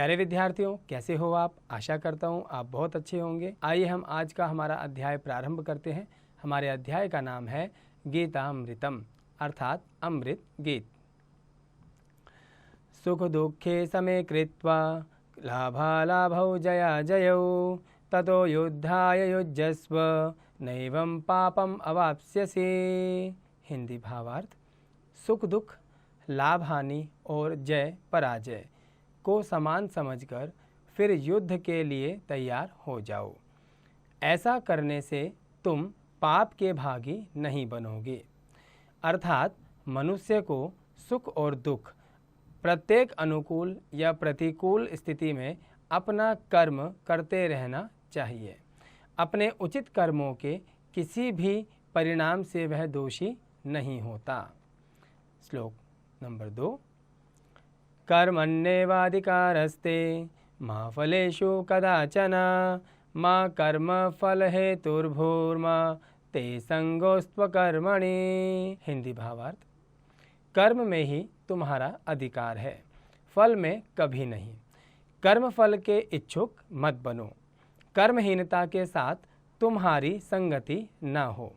प्यारे विद्यार्थियों, कैसे हो आप? आशा करता हूँ आप बहुत अच्छे होंगे। आइए हम आज का हमारा अध्याय प्रारंभ करते हैं। हमारे अध्याय का नाम है गीतामृतम, अर्थात अमृत गीत। सुख दुखे समे कृत्वा लाभालाभौ जया जयौ ततो युद्धाय युज्यस्व नैवं पापम अवाप्स्यसि। हिंदी भावार्थ: सुख दुख, लाभ हानि और जय पराजय को समान समझकर फिर युद्ध के लिए तैयार हो जाओ। ऐसा करने से तुम पाप के भागी नहीं बनोगे। अर्थात मनुष्य को सुख और दुख, प्रत्येक अनुकूल या प्रतिकूल स्थिति में अपना कर्म करते रहना चाहिए। अपने उचित कर्मों के किसी भी परिणाम से वह दोषी नहीं होता। श्लोक नंबर 2। कर्मण्येवाधिकारस्ते मा फलेषु कदाचन मा कर्म फल हेतुर्भूर्मा ते संगोस्त्वकर्मणि। हिंदी भावार्थ: कर्म में ही तुम्हारा अधिकार है, फल में कभी नहीं। कर्म फल के इच्छुक मत बनो। कर्महीनता के साथ तुम्हारी संगति न हो।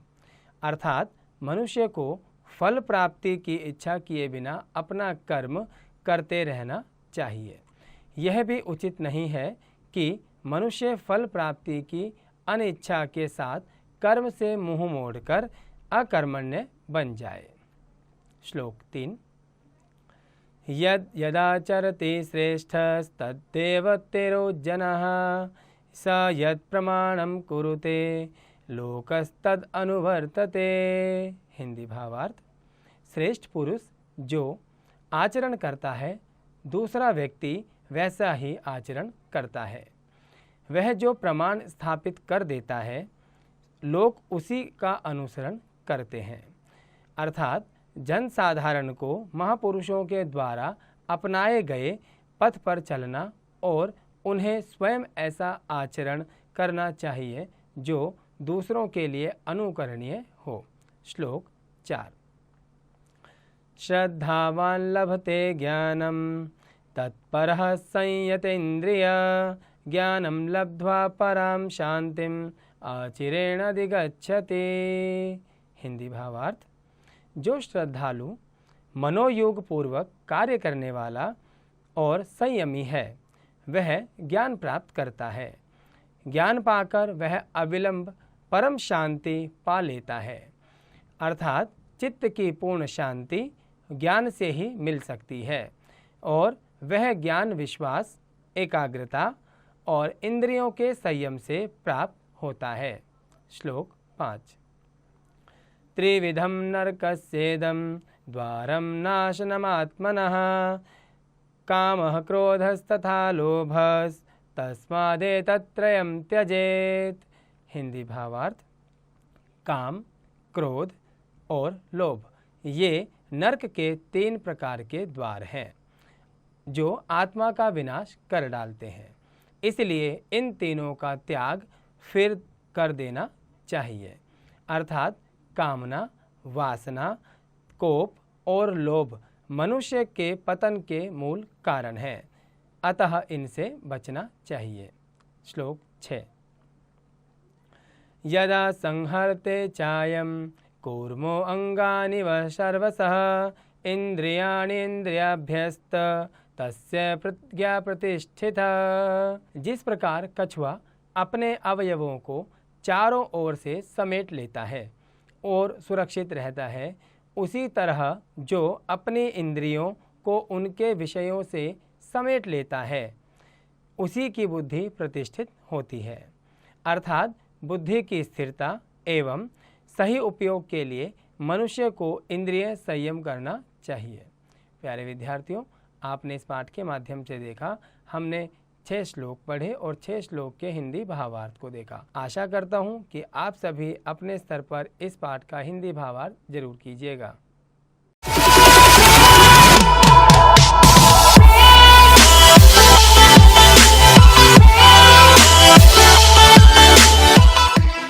अर्थात मनुष्य को फल प्राप्ति की इच्छा किए बिना अपना कर्म करते रहना चाहिए। यह भी उचित नहीं है कि मनुष्य फल प्राप्ति की अनिच्छा के साथ कर्म से मुंह मोड़कर अकर्मण्य बन जाए। श्लोक 3। यद यदाचरति श्रेष्ठस्तद्देवतेरो जनः स यत् प्रमाणं कुरुते लोकस्तद अनुवर्तते। हिंदी भावार्थ: श्रेष्ठ पुरुष जो आचरण करता है, दूसरा व्यक्ति वैसा ही आचरण करता है। वह जो प्रमाण स्थापित कर देता है, लोग उसी का अनुसरण करते हैं। अर्थात जनसाधारण को महापुरुषों के द्वारा अपनाए गए पथ पर चलना और उन्हें स्वयं ऐसा आचरण करना चाहिए जो दूसरों के लिए अनुकरणीय हो। श्लोक 4। श्रद्धावान लभते ज्ञानम तत्परः संयतेन्द्रिय ज्ञानम लब्ध्वा पराम शांतिम आचिरेण अधिगच्छति। हिंदी भावार्थ: जो श्रद्धालु, मनोयोग पूर्वक कार्य करने वाला और संयमी है, वह ज्ञान प्राप्त करता है। ज्ञान पाकर वह अविलंब परम शांति पा लेता है। अर्थात चित्त की पूर्ण शांति ज्ञान से ही मिल सकती है और वह ज्ञान विश्वास, एकाग्रता और इंद्रियों के संयम से प्राप्त होता है। श्लोक 5। त्रिविधम नरकस्येदं द्वारं नाशनमात्मनः कामः क्रोधस्तथा लोभस् तस्मादेतत्त्रयं त्यजेत्। हिंदी भावार्थ: काम, क्रोध और लोभ ये नरक के 3 प्रकार के द्वार हैं जो आत्मा का विनाश कर डालते हैं। इसलिए इन तीनों का त्याग फिर कर देना चाहिए। अर्थात कामना, वासना, कोप और लोभ मनुष्य के पतन के मूल कारण हैं, अतः इनसे बचना चाहिए। श्लोक 6। यदा संहरते चायं कूर्मो अंगानि वः सर्वशः इंद्रियाणीन्द्रियाभ्यस्त तस्य प्रज्ञा प्रतिष्ठिता। जिस प्रकार कछुआ अपने अवयवों को चारों ओर से समेट लेता है और सुरक्षित रहता है, उसी तरह जो अपनी इंद्रियों को उनके विषयों से समेट लेता है, उसी की बुद्धि प्रतिष्ठित होती है। अर्थात बुद्धि की स्थिरता एवं सही उपयोग के लिए मनुष्य को इंद्रिय संयम करना चाहिए। प्यारे विद्यार्थियों, आपने इस पाठ के माध्यम से देखा, हमने 6 श्लोक पढ़े और 6 श्लोक के हिंदी भावार्थ को देखा। आशा करता हूँ कि आप सभी अपने स्तर पर इस पाठ का हिंदी भावार्थ जरूर कीजिएगा।